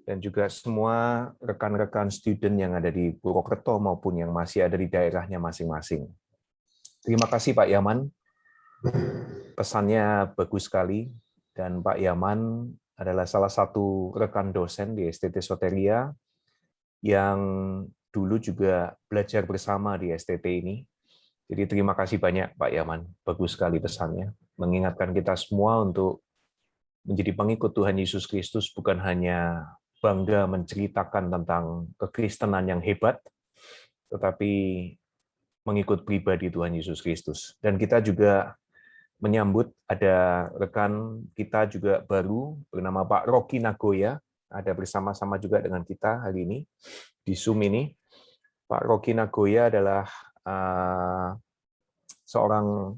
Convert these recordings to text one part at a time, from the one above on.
dan juga semua rekan-rekan student yang ada di Purwokerto maupun yang masih ada di daerahnya masing-masing. Terima kasih Pak Yaman, pesannya bagus sekali, dan Pak Yaman adalah salah satu rekan dosen di STT Soteria yang dulu juga belajar bersama di STT ini. Jadi terima kasih banyak Pak Yaman, bagus sekali pesannya, mengingatkan kita semua untuk menjadi pengikut Tuhan Yesus Kristus bukan hanya bangga menceritakan tentang kekristenan yang hebat, tetapi mengikut pribadi Tuhan Yesus Kristus. Dan kita juga menyambut ada rekan kita juga baru bernama Pak Rocky Nagoya, ada bersama-sama juga dengan kita hari ini di Zoom ini. Pak Rocky Nagoya adalah seorang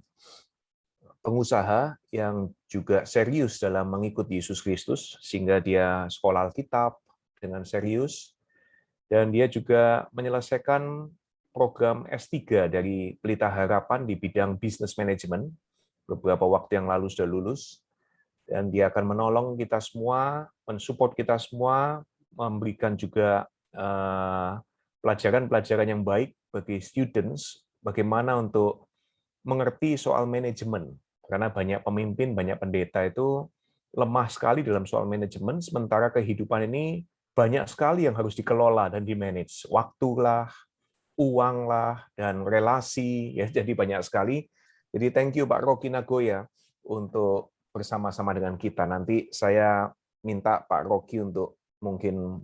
pengusaha yang juga serius dalam mengikut Yesus Kristus, sehingga dia sekolah Alkitab dengan serius, dan dia juga menyelesaikan program S3 dari Pelita Harapan di bidang Business Management, beberapa waktu yang lalu sudah lulus, dan dia akan menolong kita semua, mensupport kita semua, memberikan juga pelajaran-pelajaran yang baik bagi students, bagaimana untuk mengerti soal manajemen. Karena banyak pemimpin, banyak pendeta itu lemah sekali dalam soal manajemen, sementara kehidupan ini banyak sekali yang harus dikelola dan di-manage. Waktulah, uanglah, dan relasi, ya jadi banyak sekali. Jadi thank you Pak Rocky Nagoya untuk bersama-sama dengan kita. Nanti saya minta Pak Rocky untuk mungkin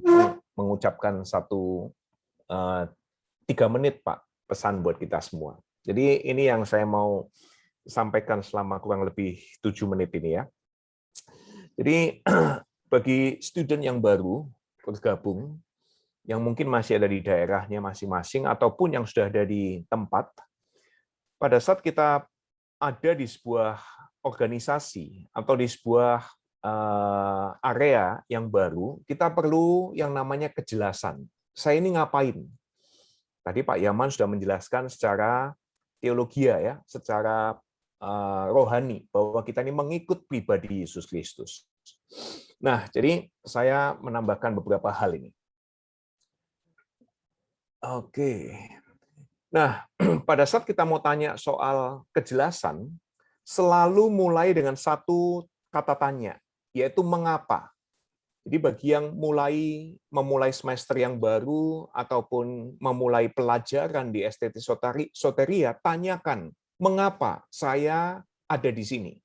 mengucapkan 3 menit Pak, pesan buat kita semua. Jadi ini yang saya mau sampaikan selama kurang lebih 7 menit ini ya. Jadi bagi student yang baru bergabung, yang mungkin masih ada di daerahnya masing-masing ataupun yang sudah ada di tempat, pada saat kita ada di sebuah organisasi atau di sebuah area yang baru, kita perlu yang namanya kejelasan. Saya ini ngapain? Tadi Pak Yaman sudah menjelaskan secara teologia ya, secara rohani, bahwa kita ini mengikut pribadi Yesus Kristus. Nah, jadi saya menambahkan beberapa hal ini. Oke. Nah, pada saat kita mau tanya soal kejelasan, selalu mulai dengan satu kata tanya, yaitu mengapa. Jadi bagi yang memulai semester yang baru ataupun memulai pelajaran di STT Soteria, tanyakan, mengapa saya ada di sini?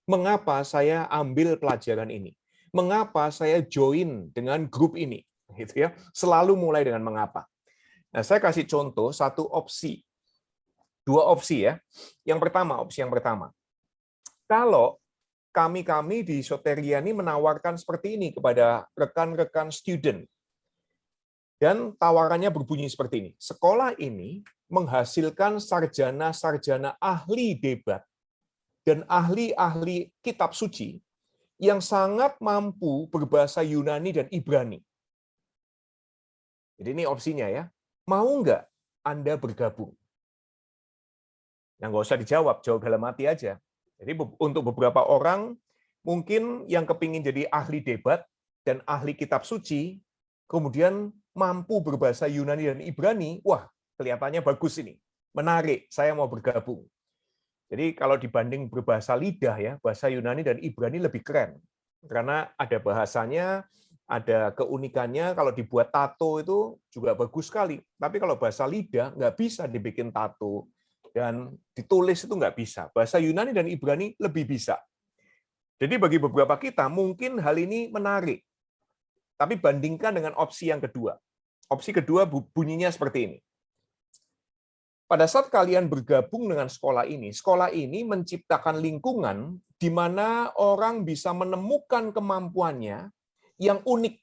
Mengapa saya ambil pelajaran ini? Mengapa saya join dengan grup ini? Gitu ya. Selalu mulai dengan mengapa. Nah, saya kasih contoh satu opsi. 2 opsi ya. Opsi yang pertama. Kalau kami di Soteria ini menawarkan seperti ini kepada rekan-rekan student. Dan tawarannya berbunyi seperti ini. Sekolah ini menghasilkan sarjana-sarjana ahli debat dan ahli-ahli kitab suci yang sangat mampu berbahasa Yunani dan Ibrani. Jadi ini opsinya ya. Mau nggak Anda bergabung? Yang nggak usah dijawab, jawab dalam hati aja. Jadi untuk beberapa orang, mungkin yang kepingin jadi ahli debat dan ahli kitab suci, kemudian mampu berbahasa Yunani dan Ibrani, wah kelihatannya bagus ini, menarik, saya mau bergabung. Jadi kalau dibanding berbahasa lidah ya, bahasa Yunani dan Ibrani lebih keren. Karena ada bahasanya, ada keunikannya, kalau dibuat tato itu juga bagus sekali. Tapi kalau bahasa lidah nggak bisa dibikin tato, dan ditulis itu nggak bisa. Bahasa Yunani dan Ibrani lebih bisa. Jadi bagi beberapa kita mungkin hal ini menarik. Tapi bandingkan dengan opsi yang kedua. Opsi kedua bunyinya seperti ini. Pada saat kalian bergabung dengan sekolah ini menciptakan lingkungan di mana orang bisa menemukan kemampuannya yang unik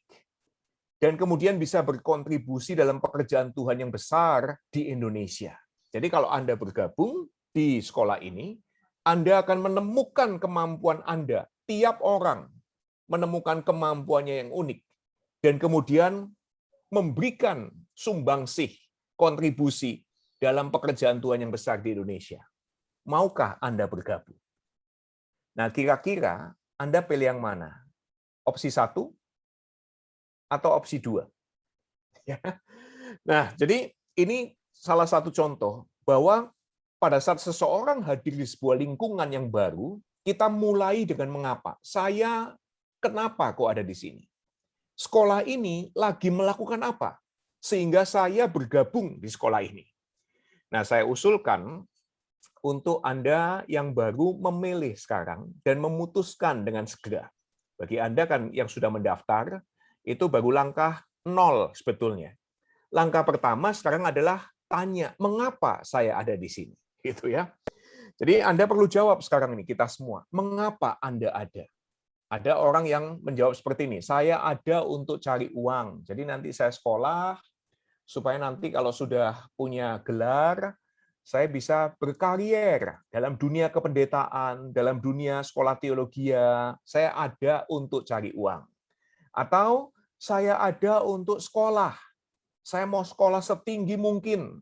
dan kemudian bisa berkontribusi dalam pekerjaan Tuhan yang besar di Indonesia. Jadi kalau Anda bergabung di sekolah ini, Anda akan menemukan kemampuan Anda. Tiap orang menemukan kemampuannya yang unik. Dan kemudian memberikan sumbangsih, kontribusi dalam pekerjaan Tuhan yang besar di Indonesia. Maukah Anda bergabung? Nah, kira-kira Anda pilih yang mana? Opsi 1 atau opsi 2? Ya. Nah, jadi ini salah satu contoh bahwa pada saat seseorang hadir di sebuah lingkungan yang baru, kita mulai dengan mengapa. Saya kenapa kok ada di sini? Sekolah ini lagi melakukan apa? Sehingga saya bergabung di sekolah ini. Nah, saya usulkan untuk Anda yang baru memilih sekarang dan memutuskan dengan segera. Bagi Anda kan yang sudah mendaftar, itu baru langkah 0 sebetulnya. Langkah pertama sekarang adalah tanya, mengapa saya ada di sini? Gitu ya. Jadi Anda perlu jawab sekarang ini, kita semua. Mengapa Anda ada? Ada orang yang menjawab seperti ini, saya ada untuk cari uang. Jadi nanti saya sekolah, supaya nanti kalau sudah punya gelar, saya bisa berkarier dalam dunia kependetaan, dalam dunia sekolah teologi. Saya ada untuk cari uang. Atau saya ada untuk sekolah. Saya mau sekolah setinggi mungkin.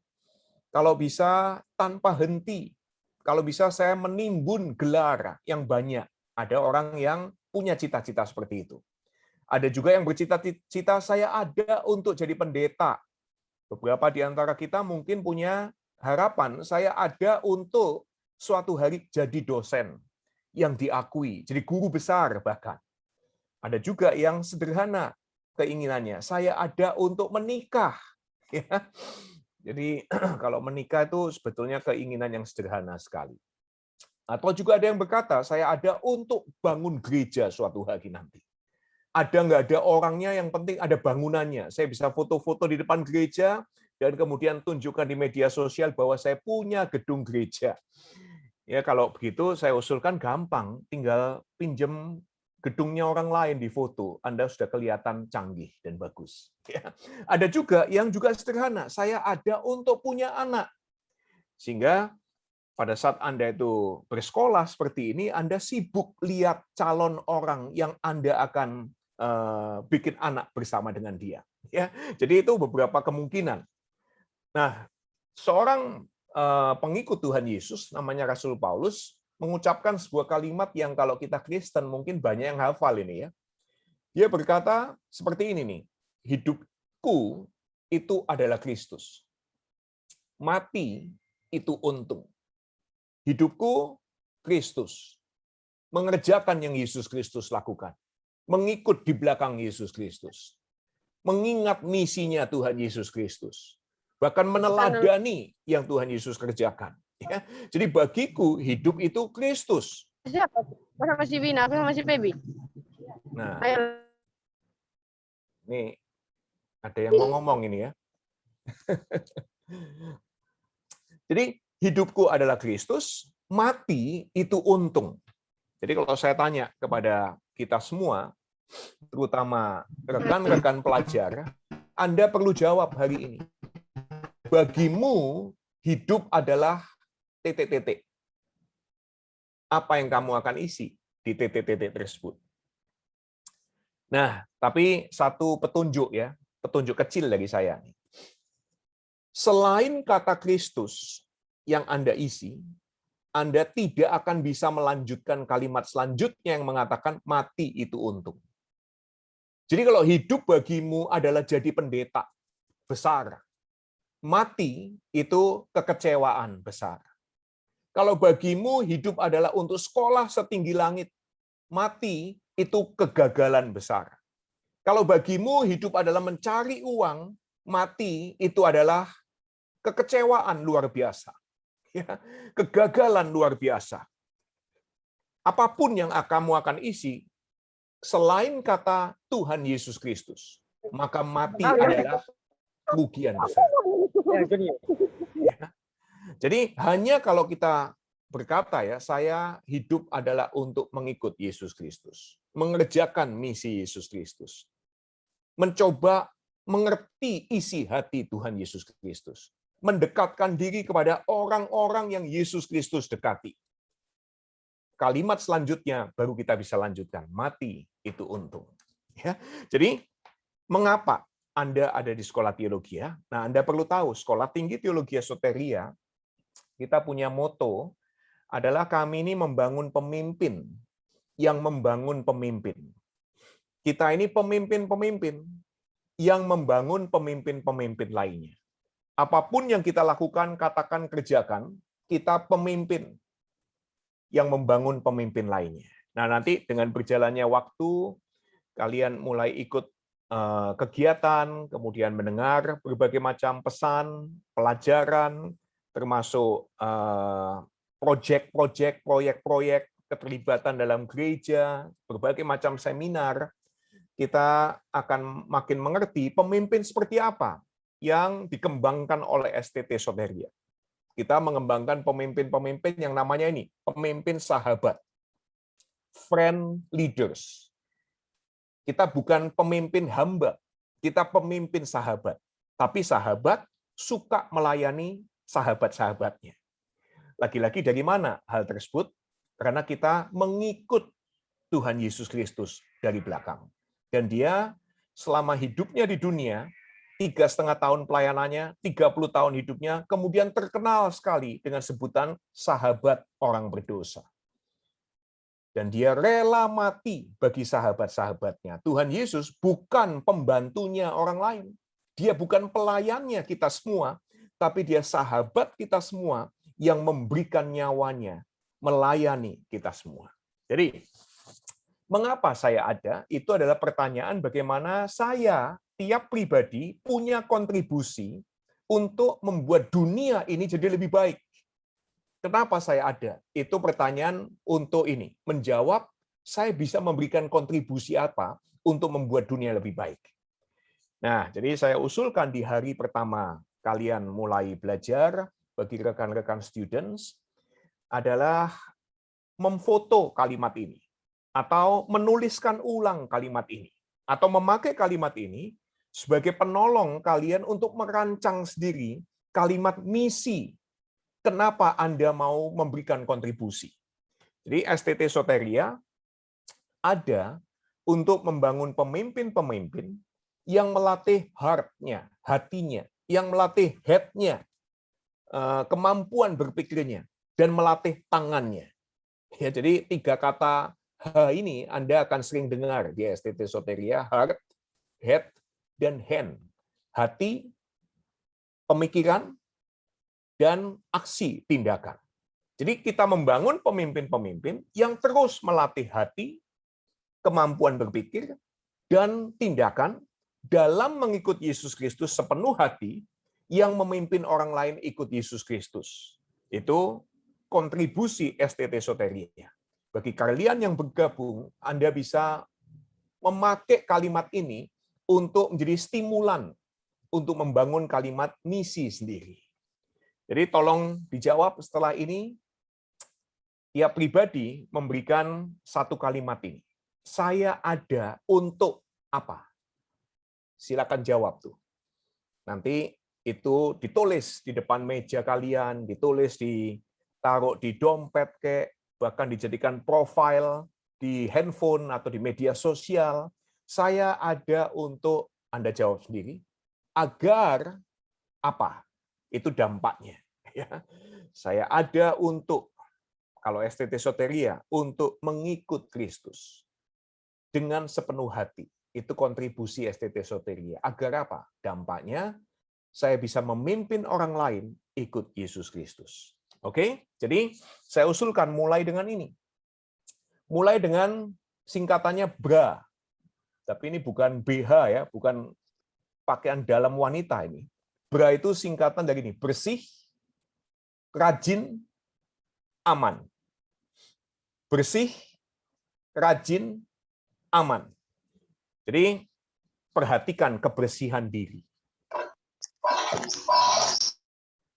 Kalau bisa tanpa henti. Kalau bisa saya menimbun gelar yang banyak. Ada orang yang punya cita-cita seperti itu. Ada juga yang bercita-cita saya ada untuk jadi pendeta. Beberapa di antara kita mungkin punya harapan, saya ada untuk suatu hari jadi dosen yang diakui, jadi guru besar bahkan. Ada juga yang sederhana keinginannya, saya ada untuk menikah. Ya. Jadi kalau menikah itu sebetulnya keinginan yang sederhana sekali. Atau juga ada yang berkata, saya ada untuk bangun gereja suatu hari nanti. Ada nggak ada orangnya, yang penting ada bangunannya. Saya bisa foto-foto di depan gereja, dan kemudian tunjukkan di media sosial bahwa saya punya gedung gereja. Ya, kalau begitu saya usulkan gampang, tinggal pinjam gedungnya orang lain di foto, Anda sudah kelihatan canggih dan bagus. Ya. Ada juga yang juga sederhana, saya ada untuk punya anak. Sehingga pada saat Anda itu bersekolah seperti ini, Anda sibuk lihat calon orang yang Anda akan bikin anak bersama dengan dia. Ya, jadi itu beberapa kemungkinan. Nah, seorang pengikut Tuhan Yesus, namanya Rasul Paulus, mengucapkan sebuah kalimat yang kalau kita Kristen mungkin banyak yang hafal ini ya. Dia berkata seperti ini nih, hidupku itu adalah Kristus. Mati itu untung. Hidupku Kristus. Mengerjakan yang Yesus Kristus lakukan. Mengikut di belakang Yesus Kristus. Mengingat misinya Tuhan Yesus Kristus. Bahkan meneladani yang Tuhan Yesus kerjakan. Ya. Jadi bagiku hidup itu Kristus. Siapa? Sama si Vina, aku sama si Pebi. Nah, Ayo. ini ada yang mau ngomong ini ya. Jadi hidupku adalah Kristus, mati itu untung. Jadi kalau saya tanya kepada kita semua, terutama rekan-rekan pelajar, Anda perlu jawab hari ini. Bagimu hidup adalah titik-titik. Apa yang kamu akan isi di titik-titik tersebut? Nah, tapi satu petunjuk ya, petunjuk kecil dari saya. Selain kata Kristus yang Anda isi, Anda tidak akan bisa melanjutkan kalimat selanjutnya yang mengatakan mati itu untung. Jadi kalau hidup bagimu adalah jadi pendeta besar, mati itu kekecewaan besar. Kalau bagimu hidup adalah untuk sekolah setinggi langit, mati itu kegagalan besar. Kalau bagimu hidup adalah mencari uang, mati itu adalah kekecewaan luar biasa. Ya, kegagalan luar biasa. Apapun yang kamu akan isi, selain kata Tuhan Yesus Kristus, maka mati adalah kerugian besar. Ya. Jadi hanya kalau kita berkata ya, saya hidup adalah untuk mengikut Yesus Kristus, mengerjakan misi Yesus Kristus, mencoba mengerti isi hati Tuhan Yesus Kristus, mendekatkan diri kepada orang-orang yang Yesus Kristus dekati. Kalimat selanjutnya baru kita bisa lanjutkan, mati itu untung. Ya. Jadi mengapa Anda ada di sekolah teologi? Nah, Anda perlu tahu, Sekolah Tinggi Teologi Soteria, kita punya moto adalah kami ini membangun pemimpin yang membangun pemimpin. Kita ini pemimpin-pemimpin yang membangun pemimpin-pemimpin lainnya. Apapun yang kita lakukan, katakan, kerjakan, kita pemimpin yang membangun pemimpin lainnya. Nah, nanti dengan berjalannya waktu, kalian mulai ikut kegiatan, kemudian mendengar berbagai macam pesan, pelajaran, termasuk proyek-proyek, proyek-proyek, keterlibatan dalam gereja, berbagai macam seminar, kita akan makin mengerti pemimpin seperti apa yang dikembangkan oleh STT Soteria. Kita mengembangkan pemimpin-pemimpin yang namanya ini, pemimpin sahabat, friend leaders. Kita bukan pemimpin hamba, kita pemimpin sahabat. Tapi sahabat suka melayani sahabat-sahabatnya. Lagi-lagi dari mana hal tersebut? Karena kita mengikut Tuhan Yesus Kristus dari belakang. Dan dia selama hidupnya di dunia, 3,5 tahun pelayanannya, 30 tahun hidupnya, kemudian terkenal sekali dengan sebutan sahabat orang berdosa. Dan dia rela mati bagi sahabat-sahabatnya. Tuhan Yesus bukan pembantunya orang lain. Dia bukan pelayannya kita semua, tapi dia sahabat kita semua yang memberikan nyawanya melayani kita semua. Jadi, mengapa saya ada? Itu adalah pertanyaan bagaimana saya, tiap pribadi, punya kontribusi untuk membuat dunia ini jadi lebih baik. Kenapa saya ada? Itu pertanyaan untuk ini. Menjawab, saya bisa memberikan kontribusi apa untuk membuat dunia lebih baik. Nah, jadi saya usulkan di hari pertama kalian mulai belajar, bagi rekan-rekan students, adalah memfoto kalimat ini, atau menuliskan ulang kalimat ini, atau memakai kalimat ini sebagai penolong kalian untuk merancang sendiri kalimat misi. Kenapa Anda mau memberikan kontribusi? Jadi STT Soteria ada untuk membangun pemimpin-pemimpin yang melatih heart-nya, hatinya, yang melatih head-nya, kemampuan berpikirnya, dan melatih tangannya. Ya, jadi 3 kata H ini Anda akan sering dengar di STT Soteria, heart, head, dan hand. Hati, pemikiran, dan aksi tindakan. Jadi kita membangun pemimpin-pemimpin yang terus melatih hati, kemampuan berpikir, dan tindakan dalam mengikut Yesus Kristus sepenuh hati yang memimpin orang lain ikut Yesus Kristus. Itu kontribusi STT Soteria. Bagi kalian yang bergabung, Anda bisa memakai kalimat ini untuk menjadi stimulan untuk membangun kalimat misi sendiri. Jadi tolong dijawab setelah ini, ya pribadi memberikan satu kalimat ini. Saya ada untuk apa? Silakan jawab tuh. Nanti itu ditulis di depan meja kalian, ditulis ditaruh di dompet kayak, bahkan dijadikan profil di handphone atau di media sosial. Saya ada untuk, Anda jawab sendiri, agar apa? Itu dampaknya. Ya. Saya ada untuk, kalau STT Soteria, untuk mengikut Kristus dengan sepenuh hati. Itu kontribusi STT Soteria. Agar apa? Dampaknya, saya bisa memimpin orang lain ikut Yesus Kristus. Oke? Jadi, saya usulkan mulai dengan ini. Mulai dengan singkatannya BRA. Tapi ini bukan BH ya, bukan pakaian dalam wanita ini. BRA itu singkatan dari ini, bersih, rajin, aman. Bersih, rajin, aman. Jadi, perhatikan kebersihan diri.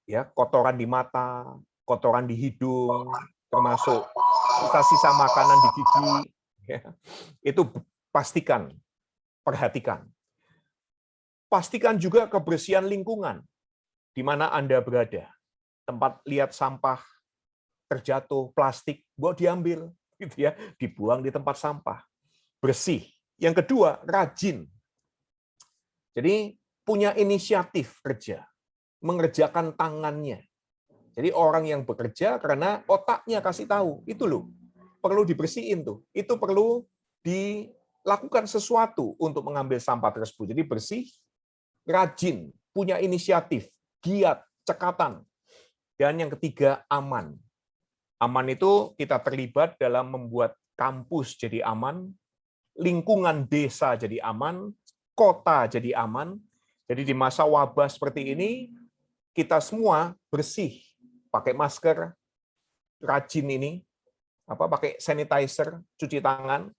Ya, kotoran di mata, kotoran di hidung, termasuk sisa-sisa makanan di gigi, ya, itu pastikan, perhatikan. Pastikan juga kebersihan lingkungan di mana Anda berada. Tempat lihat sampah terjatuh, plastik, buat diambil, gitu ya, dibuang di tempat sampah. Bersih. Yang kedua, rajin. Jadi punya inisiatif kerja, mengerjakan tangannya. Jadi orang yang bekerja karena otaknya kasih tahu, itu loh. perlu dibersihin tuh. Itu perlu dilakukan sesuatu untuk mengambil sampah tersebut. Jadi bersih, rajin, punya inisiatif, giat, cekatan. Dan yang ketiga, aman. Aman itu kita terlibat dalam membuat kampus jadi aman, lingkungan desa jadi aman, kota jadi aman. Jadi di masa wabah seperti ini, kita semua bersih, pakai masker, rajin ini, pakai sanitizer, cuci tangan,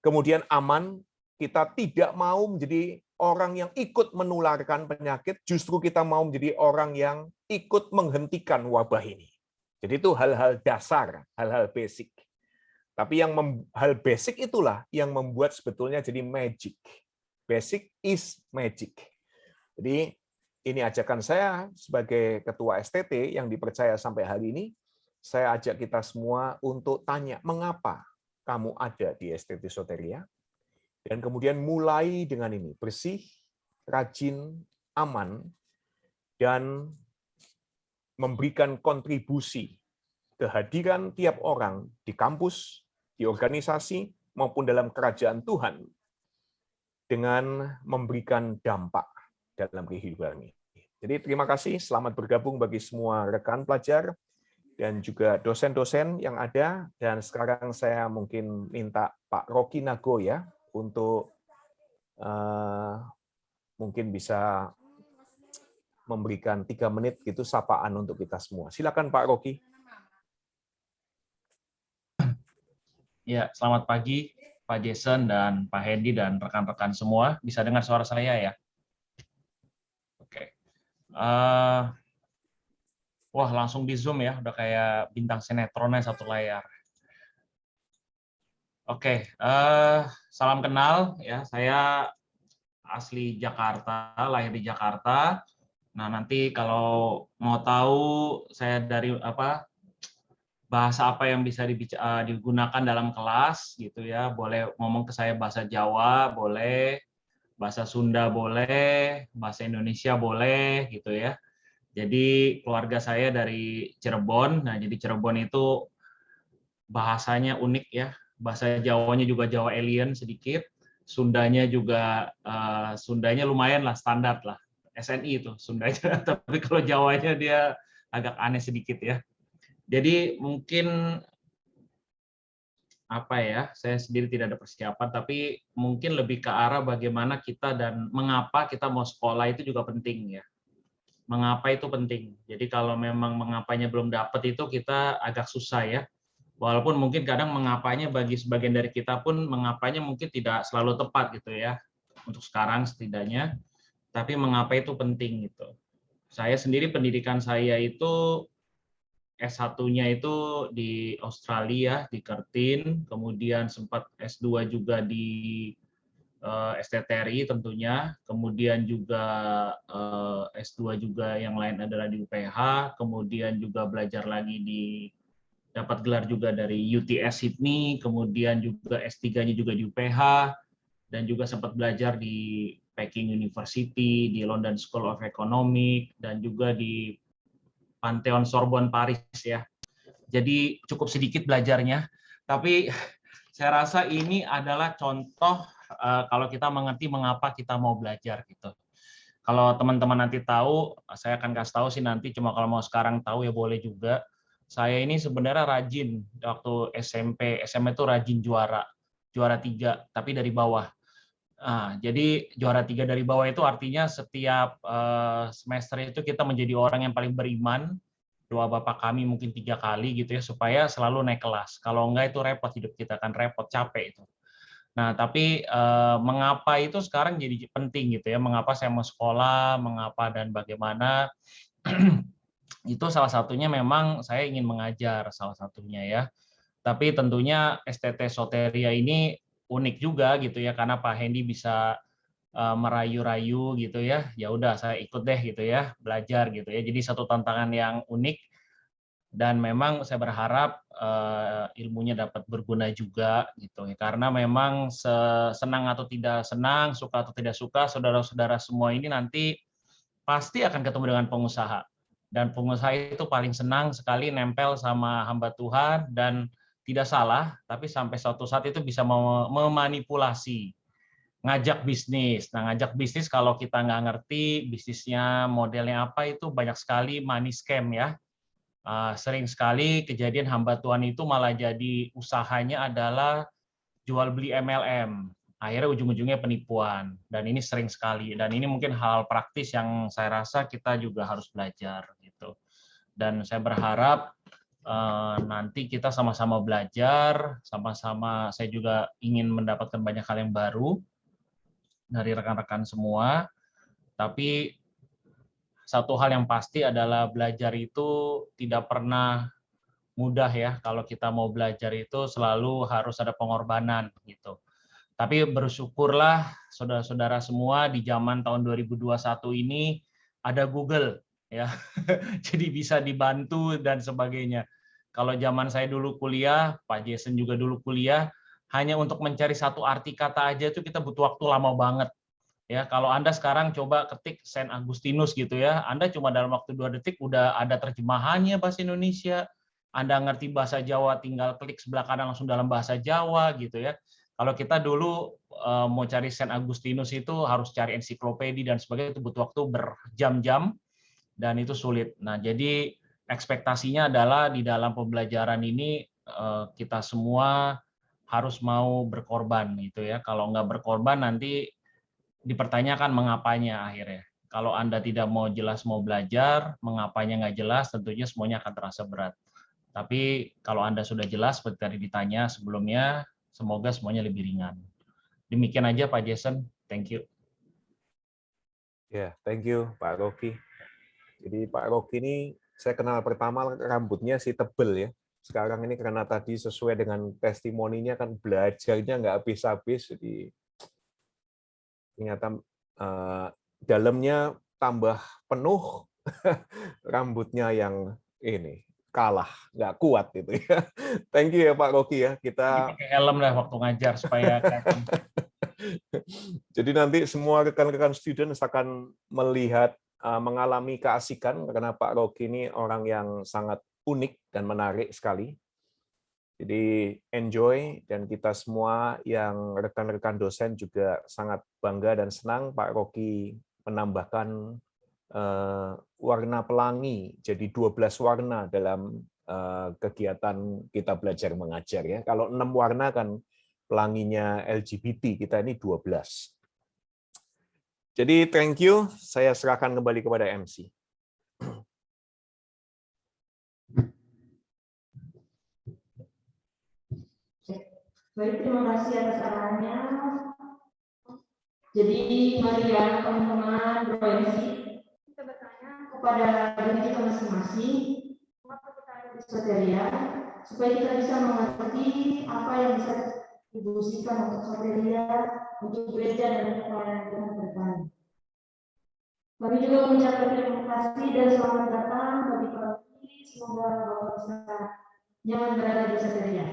kemudian aman, kita tidak mau menjadi orang yang ikut menularkan penyakit, justru kita mau menjadi orang yang ikut menghentikan wabah ini. Jadi itu hal-hal dasar, hal-hal basic. Tapi hal basic itulah yang membuat sebetulnya jadi magic. Basic is magic. Jadi ini ajakan saya sebagai ketua STT yang dipercaya sampai hari ini, saya ajak kita semua untuk tanya, mengapa kamu ada di STT Soteria? Dan kemudian mulai dengan ini, bersih, rajin, aman, dan memberikan kontribusi kehadiran tiap orang di kampus, di organisasi, maupun dalam kerajaan Tuhan dengan memberikan dampak dalam kehidupan ini. Jadi terima kasih, selamat bergabung bagi semua rekan pelajar dan juga dosen-dosen yang ada. Dan sekarang saya mungkin minta Pak Rocky Nago ya untuk mungkin bisa memberikan 3 menit gitu sapaan untuk kita semua. Silakan Pak Rocky. Ya, selamat pagi Pak Jason dan Pak Hendy dan rekan-rekan semua. Bisa dengar suara saya ya? Oke. Wah, langsung di Zoom ya, udah kayak bintang sinetronnya satu layar. Oke, salam kenal ya. Saya asli Jakarta, lahir di Jakarta. Nah, nanti kalau mau tahu saya dari bahasa apa yang bisa digunakan dalam kelas gitu ya, boleh ngomong ke saya bahasa Jawa boleh, bahasa Sunda boleh, bahasa Indonesia boleh gitu ya. Jadi keluarga saya dari Cirebon. Nah, jadi Cirebon itu bahasanya unik ya, bahasa Jawanya juga Jawa alien sedikit, Sundanya juga Sundanya lumayan lah, standar lah, SNI itu Sundanya. Tapi kalau Jawanya dia agak aneh sedikit ya. Jadi mungkin saya sendiri tidak ada persiapan, tapi mungkin lebih ke arah bagaimana kita dan mengapa kita mau sekolah itu juga penting ya. Mengapa itu penting. Jadi kalau memang mengapanya belum dapat itu kita agak susah ya. Walaupun mungkin kadang mengapanya bagi sebagian dari kita pun mengapanya mungkin tidak selalu tepat gitu ya. Untuk sekarang setidaknya. Tapi mengapa itu penting gitu. Saya sendiri pendidikan saya itu S1-nya itu di Australia, di Curtin, kemudian sempat S2 juga di STTRI tentunya, kemudian juga S2 juga yang lain adalah di UPH, kemudian juga belajar lagi dapat gelar juga dari UTS Sydney, kemudian juga S3-nya juga di UPH, dan juga sempat belajar di Peking University, di London School of Economics, dan juga di Pantheon Sorbonne Paris ya. Jadi cukup sedikit belajarnya, tapi saya rasa ini adalah contoh kalau kita mengerti mengapa kita mau belajar gitu. Kalau teman-teman nanti tahu, saya akan kasih tahu sih nanti, cuma kalau mau sekarang tahu ya boleh juga. Saya ini sebenarnya rajin waktu SMP, SMA itu rajin juara 3, tapi dari bawah. Nah, jadi juara 3 dari bawah itu artinya setiap semester itu kita menjadi orang yang paling beriman. Doa Bapak kami mungkin 3 kali gitu ya, supaya selalu naik kelas. Kalau enggak itu repot, hidup kita akan repot, capek itu. Nah, tapi mengapa itu sekarang jadi penting gitu ya, mengapa saya mau sekolah, mengapa dan bagaimana, itu salah satunya memang saya ingin mengajar, salah satunya ya. Tapi tentunya STT Soteria ini unik juga gitu ya, karena Pak Hendy bisa merayu-rayu gitu ya. Ya udah saya ikut deh gitu ya, belajar gitu ya. Jadi satu tantangan yang unik dan memang saya berharap ilmunya dapat berguna juga gitu ya. Karena memang senang atau tidak senang, suka atau tidak suka, saudara-saudara semua ini nanti pasti akan ketemu dengan pengusaha. Dan pengusaha itu paling senang sekali nempel sama hamba Tuhan dan tidak salah, tapi sampai suatu saat itu bisa memanipulasi, ngajak bisnis. Nah, ngajak bisnis kalau kita nggak ngerti bisnisnya modelnya apa, itu banyak sekali money scam ya. Sering sekali kejadian hamba Tuhan itu malah jadi usahanya adalah jual beli MLM. Akhirnya ujung-ujungnya penipuan. Dan ini sering sekali. Dan ini mungkin hal praktis yang saya rasa kita juga harus belajar gitu. Dan saya berharap nanti kita sama-sama belajar, sama-sama saya juga ingin mendapatkan banyak hal yang baru dari rekan-rekan semua. Tapi satu hal yang pasti adalah belajar itu tidak pernah mudah ya. Kalau kita mau belajar itu selalu harus ada pengorbanan gitu. Tapi bersyukurlah saudara-saudara semua di zaman tahun 2021 ini ada Google ya. Jadi bisa dibantu dan sebagainya. Kalau zaman saya dulu kuliah, Pak Jason juga dulu kuliah, hanya untuk mencari satu arti kata aja itu kita butuh waktu lama banget. Ya, kalau Anda sekarang coba ketik Saint Agustinus gitu ya, Anda cuma dalam waktu 2 detik udah ada terjemahannya bahasa Indonesia. Anda ngerti bahasa Jawa, tinggal klik sebelah kanan langsung dalam bahasa Jawa gitu ya. Kalau kita dulu mau cari Saint Agustinus itu harus cari ensiklopedia dan sebagainya, itu butuh waktu berjam-jam dan itu sulit. Nah, jadi ekspektasinya adalah di dalam pembelajaran ini kita semua harus mau berkorban gitu ya. Kalau nggak berkorban nanti dipertanyakan mengapanya akhirnya. Kalau Anda tidak mau jelas mau belajar, mengapanya nggak jelas, tentunya semuanya akan terasa berat. Tapi kalau Anda sudah jelas, seperti tadi ditanya sebelumnya, semoga semuanya lebih ringan. Demikian aja Pak Jason, thank you. Ya, thank you Pak Rocky. Jadi Pak Rocky ini saya kenal pertama rambutnya sih tebel ya. Sekarang ini karena tadi sesuai dengan testimoninya kan belajarnya nggak habis-habis, jadi ternyata dalamnya tambah penuh, rambutnya yang ini kalah, nggak kuat gitu ya. Thank you ya Pak Rocky ya. Kita pakai helm lah waktu ngajar supaya jadi nanti semua rekan-rekan students akan melihat mengalami keasikan karena Pak Rocky ini orang yang sangat unik dan menarik sekali. Jadi enjoy, dan kita semua yang rekan-rekan dosen juga sangat bangga dan senang Pak Rocky menambahkan warna pelangi jadi 12 warna dalam kegiatan kita belajar mengajar ya. Kalau 6 warna kan pelanginya LGBT, kita ini 12. Jadi thank you, saya serahkan kembali kepada MC. Baik, terima kasih atas arahannya. Jadi mari ya teman-teman berorganisasi, kita bertanya kepada diri kita masing-masing, mengapa kita ada di Soteria, supaya kita bisa mengerti apa yang bisa dibusikan untuk Soteria, untuk gereja dan untuk pelayanan Tuhan ke depan. Kami juga mengucapkan terima kasih dan selamat datang bagi para penonton. Semoga Bapak bisa nyaman berada di Soteria.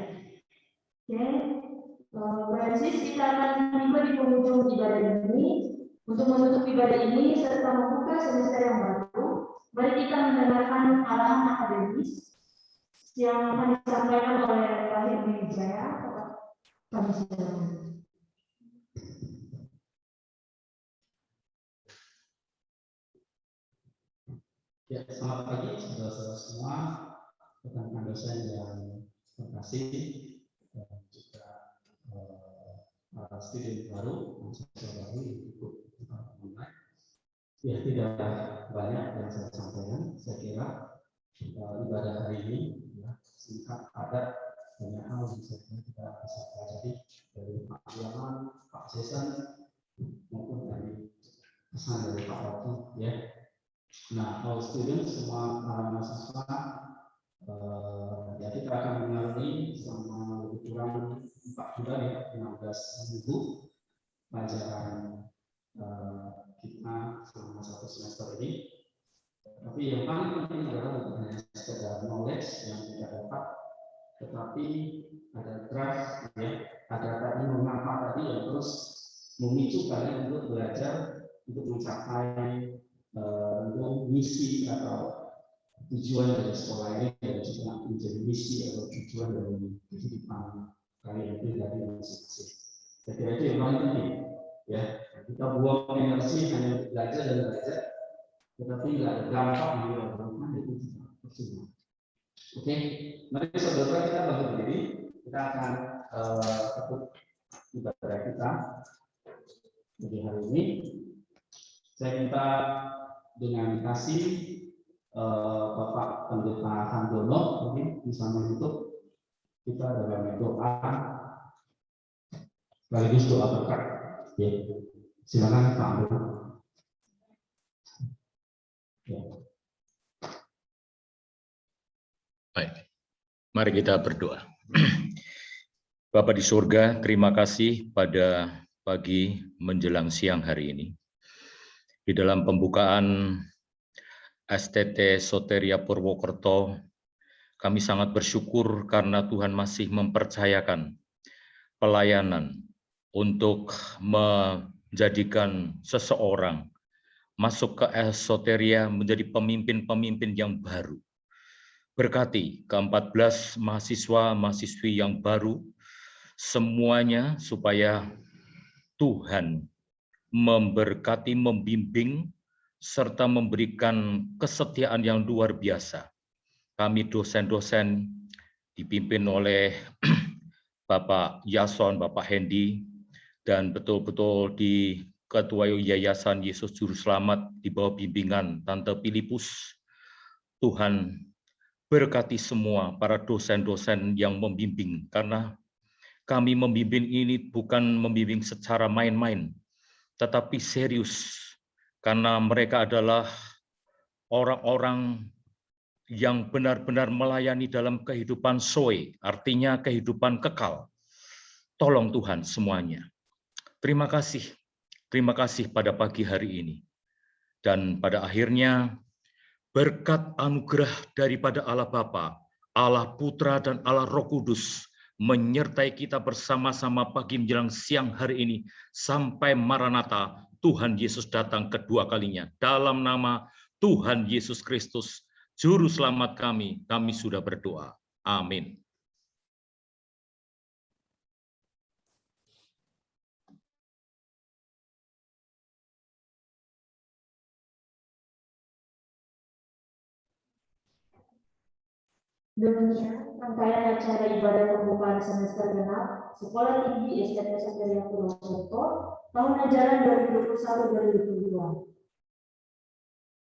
Oke, Francis, kita akan tiba di penghujung ibadah ini. Untuk menutup ibadah ini serta membuka semester yang baru, mari kita mendengarkan arahan akademis yang akan disampaikan oleh Rahim Wijaya. Kami silakan. Ya, selamat pagi saudara-saudara semua, rekan-rekan dosen yang terkasih, dan juga para student baru, mahasiswa baru yang ikut online. Ya, tidak banyak yang saya sampaikan. Saya kira ibadah hari ini ya, singkat, padat, banyak hal yang saya kira kita bisa pelajari dari Pak Yaman, Pak Jason, maupun dari pesan dari Pak Rocky ya. Nah, all students, semua para mahasiswa, ya kita akan mengalami selama lebih kurang 4 bulan ya, 16 minggu pelajaran kita selama 1 semester ini. Tapi yang paling penting adalah bukan hanya sekedar knowledge yang kita dapat, tetapi ada drive ya, ada tadi mengapa tadi yang terus memicu kalian untuk belajar untuk mencapai untuk misi atau tujuan dari sekolah ini dan juga menjadi misi atau tujuan dari kehidupan kalian pribadi masing-masing. Saya kira itu yang paling penting. Ya, kita buang energi hanya untuk belajar dan belajar, tetapi nggak ada dampak di lingkungan itu juga percuma. Oke, mari saudara kita bantu berdiri. Kita akan tutup ibadah kita di hari ini. Saya minta dengan kasih Bapak Pendeta Handono mungkin bisa menutup kita dalam doa sekaligus doa berkat. Ya, silakan Pak Handono. Ya. Baik, mari kita berdoa. Bapa di surga, terima kasih pada pagi menjelang siang hari ini. Di dalam pembukaan STT Soteria Purwokerto, kami sangat bersyukur karena Tuhan masih mempercayakan pelayanan untuk menjadikan seseorang masuk ke Soteria menjadi pemimpin-pemimpin yang baru. Berkati ke-14 mahasiswa-mahasiswi yang baru, semuanya supaya Tuhan memberkati, membimbing, serta memberikan kesetiaan yang luar biasa. Kami dosen-dosen dipimpin oleh Bapak Yason, Bapak Hendi, dan betul-betul di Ketua Yayasan Yesus Juru Selamat di bawah bimbingan Tante Filipus. Tuhan berkati semua para dosen-dosen yang membimbing, karena kami membimbing ini bukan membimbing secara main-main, tetapi serius, karena mereka adalah orang-orang yang benar-benar melayani dalam kehidupan zoe, artinya kehidupan kekal. Tolong Tuhan semuanya. Terima kasih pada pagi hari ini. Dan pada akhirnya, berkat anugerah daripada Allah Bapa, Allah Putra, dan Allah Roh Kudus menyertai kita bersama-sama pagi menjelang siang hari ini sampai Maranatha, Tuhan Yesus datang kedua kalinya. Dalam nama Tuhan Yesus Kristus, Juru Selamat kami sudah berdoa. Amin. Demikian rangkaian acara ibadah pembukaan semester genap Sekolah Tinggi STT Soteria Purwokerto tahun ajaran 2021-2022.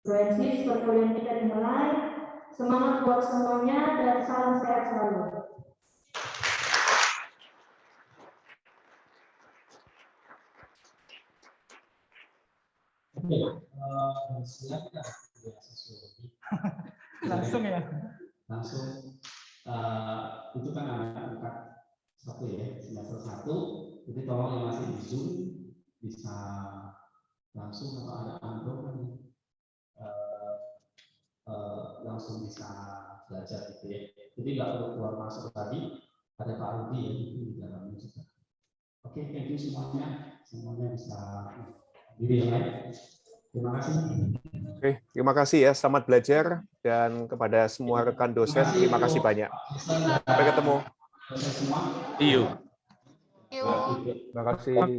Proyeksi perkuliahan kita dimulai. Semangat buat semuanya dan salam sehat selalu. Oke, silakan Langsung ya. Langsung itu kan anak-anak satu ya, semester 1. Jadi tolong yang masih di Zoom bisa langsung atau ada Android langsung bisa belajar gitu ya. Jadi nggak perlu keluar masuk tadi. Ada Pak Rudi ya di dalamnya juga. Oke, thank you semuanya. Semuanya bisa diri yang lain. Terima kasih. Oke, terima kasih ya. Selamat belajar, dan kepada semua rekan dosen, terima kasih banyak. Sampai ketemu. Dosen semua. See you. Yuk. Terima kasih.